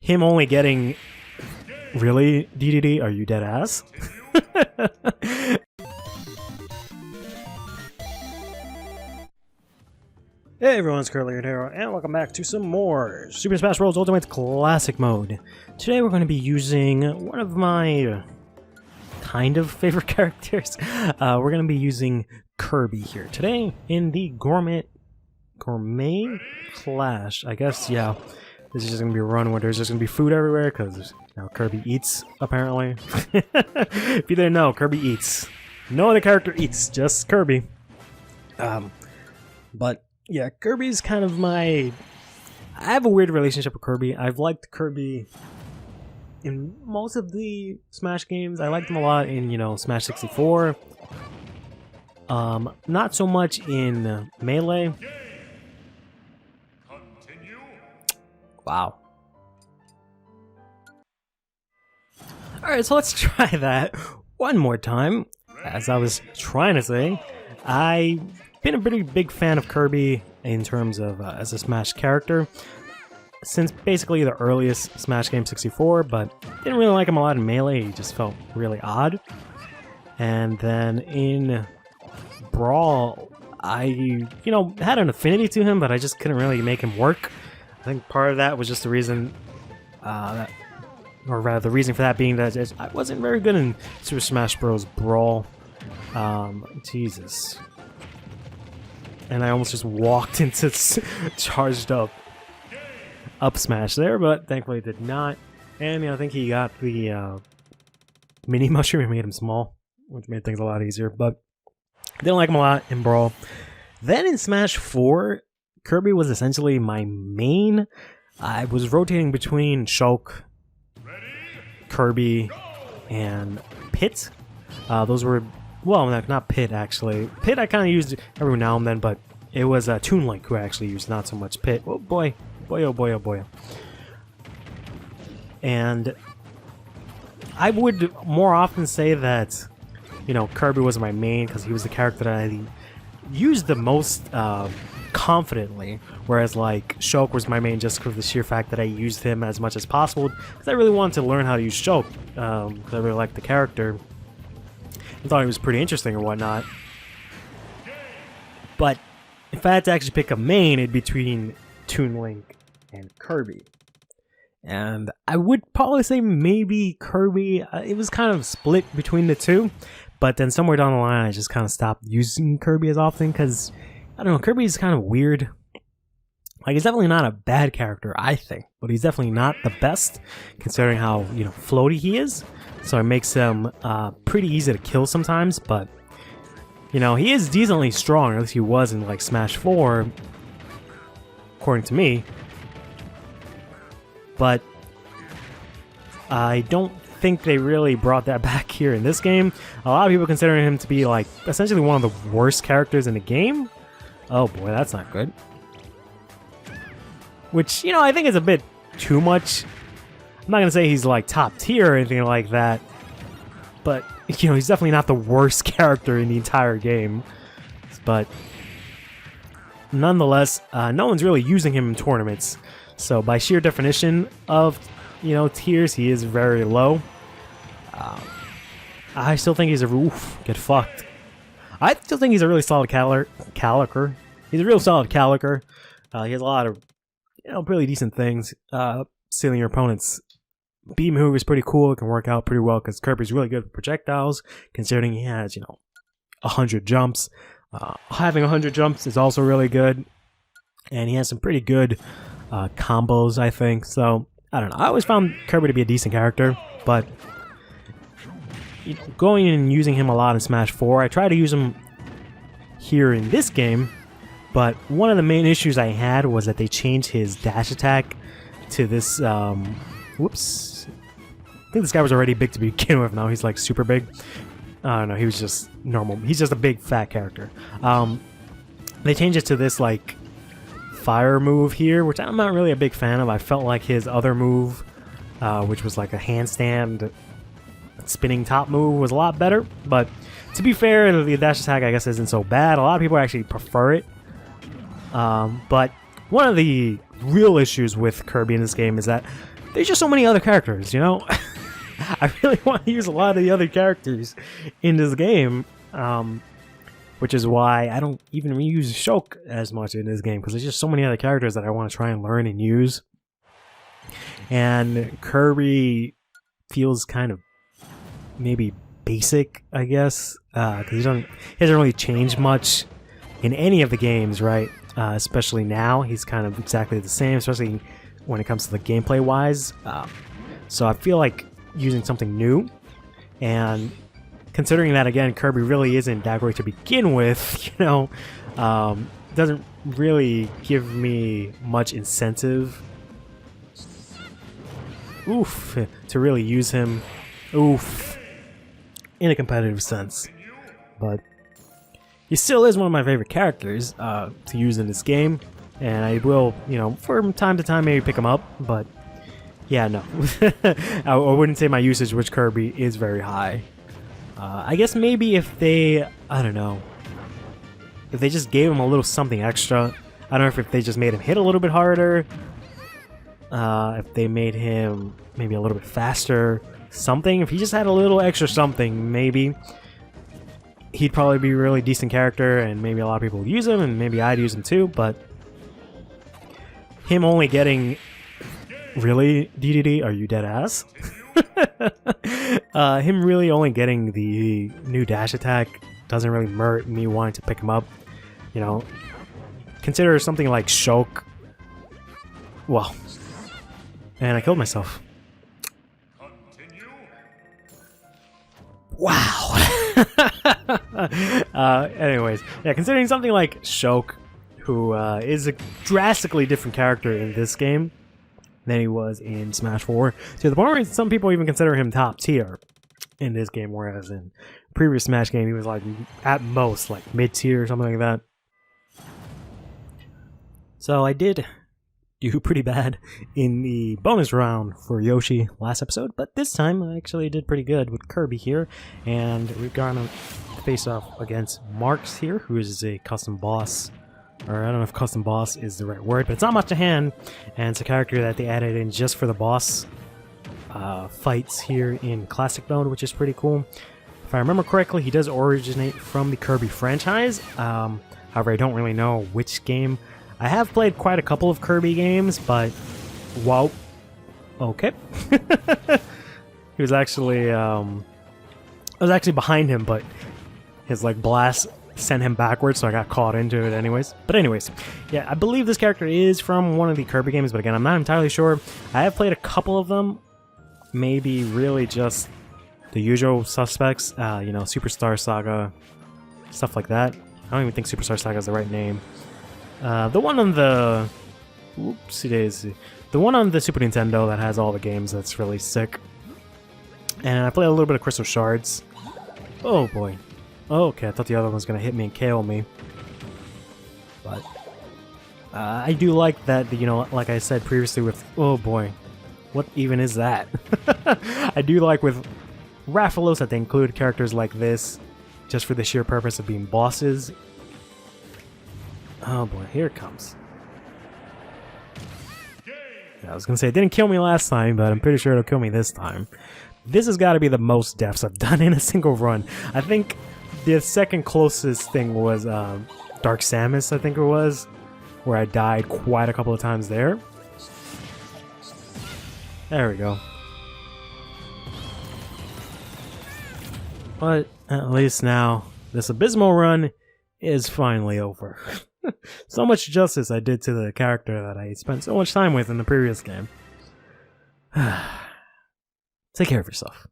him only getting... Really, DDD? Are you dead ass? Hey everyone, it's CurlyHairedHero, and welcome back to some more Super Smash Bros. Ultimate Classic Mode. Today we're going to be using one of my kind of favorite characters. We're going to be using Kirby here today in the Gourmet Clash. I guess, yeah. This is just going to be a run where there's just going to be food everywhere, because Kirby eats, apparently. If you didn't know, Kirby eats. No other character eats, just Kirby. But yeah, Kirby's kind of my... I have a weird relationship with Kirby. I've liked Kirby in most of the Smash games. I liked him a lot in, Smash 64. Not so much in Melee. Wow. Alright, so let's try that one more time. As I was trying to say, I've been a pretty big fan of Kirby in terms of as a Smash character since basically the earliest Smash game 64, but didn't really like him a lot in Melee. He just felt really odd. And then in Brawl, I, had an affinity to him, but I just couldn't really make him work. I think part of that was just the reason, or rather the reason for that being that I wasn't very good in Super Smash Bros. Brawl. Jesus. And I almost just walked into charged up smash there, but thankfully did not. And I think he got the mini mushroom and made him small, which made things a lot easier, but didn't like him a lot in Brawl. Then in Smash 4, Kirby was essentially my main. I was rotating between Shulk, Kirby, and Pit. Those were... Well, not Pit, actually. Pit I kind of used every now and then, but it was Toon Link who I actually used, not so much Pit. Oh boy. Boy, oh boy, oh boy. And I would more often say that, Kirby was my main because he was the character that I used the most confidently, whereas, Shulk was my main just for the sheer fact that I used him as much as possible, because I really wanted to learn how to use Shulk, because I really liked the character. I thought he was pretty interesting or whatnot. But if I had to actually pick a main, it'd be between Toon Link and Kirby. And I would probably say maybe Kirby. It was kind of split between the two. But then somewhere down the line, I just kind of stopped using Kirby as often because, I don't know, Kirby's kind of weird. He's definitely not a bad character, I think. But he's definitely not the best, considering how, floaty he is. So it makes him pretty easy to kill sometimes, but he is decently strong, or at least he was in Smash 4, according to me. But I don't think they really brought that back here in this game. A lot of people consider him to be essentially one of the worst characters in the game. Oh boy, that's not good. Which, I think is a bit too much. I'm not going to say he's top tier or anything like that, but he's definitely not the worst character in the entire game. But nonetheless, no one's really using him in tournaments. So by sheer definition of, tiers, he is very low. I still think he's get fucked. I still think he's a really solid caliker. He's a real solid caliker. He has a lot of, really decent things. Stealing your opponent's beam move is pretty cool. It can work out pretty well because Kirby's really good with projectiles, considering he has, 100 jumps. Having 100 jumps is also really good. And he has some pretty good combos, I think. So, I don't know. I always found Kirby to be a decent character, but going in and using him a lot in Smash 4, I try to use him here in this game, but one of the main issues I had was that they changed his dash attack to this, whoops. I think this guy was already big to begin with. Now he's super big. I don't know, he was just normal. He's just a big fat character. They changed it to this fire move here, which I'm not really a big fan of. I felt like his other move, which was a handstand spinning top move, was a lot better. But to be fair, the dash attack I guess isn't so bad. A lot of people actually prefer it. But one of the real issues with Kirby in this game is that there's just so many other characters, you know? I really want to use a lot of the other characters in this game, which is why I don't even use Shulk as much in this game, because there's just so many other characters that I want to try and learn and use. And Kirby feels kind of maybe basic, I guess, because he hasn't really changed much in any of the games, right? Especially now, he's kind of exactly the same, especially when it comes to the gameplay wise. So I feel like using something new, and considering that again, Kirby really isn't that great to begin with, you know, doesn't really give me much incentive, to really use him, in a competitive sense. But he still is one of my favorite characters to use in this game, and I will, you know, from time to time maybe pick him up, but yeah, no. I wouldn't say my usage with Kirby is very high. I guess maybe if they, I don't know, if they just gave him a little something extra. I don't know if they just made him hit a little bit harder, if they made him maybe a little bit faster, something. If he just had a little extra something, maybe he'd probably be a really decent character, and maybe a lot of people would use him, and maybe I'd use him too. But him only getting, really, DDD, are you dead ass? Him really only getting the new dash attack doesn't really merit me wanting to pick him up. You know, consider something like Shulk. Well, and I killed myself. Wow. Anyways, yeah, considering something like Shulk, who is a drastically different character in this game than he was in Smash 4, to the point where some people even consider him top tier in this game, whereas in previous Smash game he was like at most like mid tier or something like that. So I did do pretty bad in the bonus round for Yoshi last episode, but this time I actually did pretty good with Kirby here, and we're gonna face off against Marks here, who is a custom boss, or I don't know if custom boss is the right word, but it's not much to hand, and it's a character that they added in just for the boss fights here in classic mode, which is pretty cool. If I remember correctly, he does originate from the Kirby franchise. However, I don't really know which game. I have played quite a couple of Kirby games, but whoa, okay. He was actually, I was actually behind him, but his like blast sent him backwards, so I got caught into it anyways. But anyways, yeah, I believe this character is from one of the Kirby games, but again, I'm not entirely sure. I have played a couple of them, maybe really just the usual suspects, you know, Superstar Saga, stuff like that. I don't even think Superstar Saga is the right name. The one on the... Whoopsie daisy. The one on the Super Nintendo that has all the games, that's really sick. And I played a little bit of Crystal Shards. Oh boy. Oh, okay, I thought the other one was going to hit me and KO me. But I do like that, you know, like I said previously with... Oh boy. What even is that? I do like with Rathalos that they include characters like this just for the sheer purpose of being bosses. Oh boy, here it comes. Yeah, I was gonna say, it didn't kill me last time, but I'm pretty sure it'll kill me this time. This has got to be the most deaths I've done in a single run. I think the second closest thing was Dark Samus, I think it was, where I died quite a couple of times there. There we go. But at least now, this abysmal run is finally over. So much justice I did to the character that I spent so much time with in the previous game. Take care of yourself.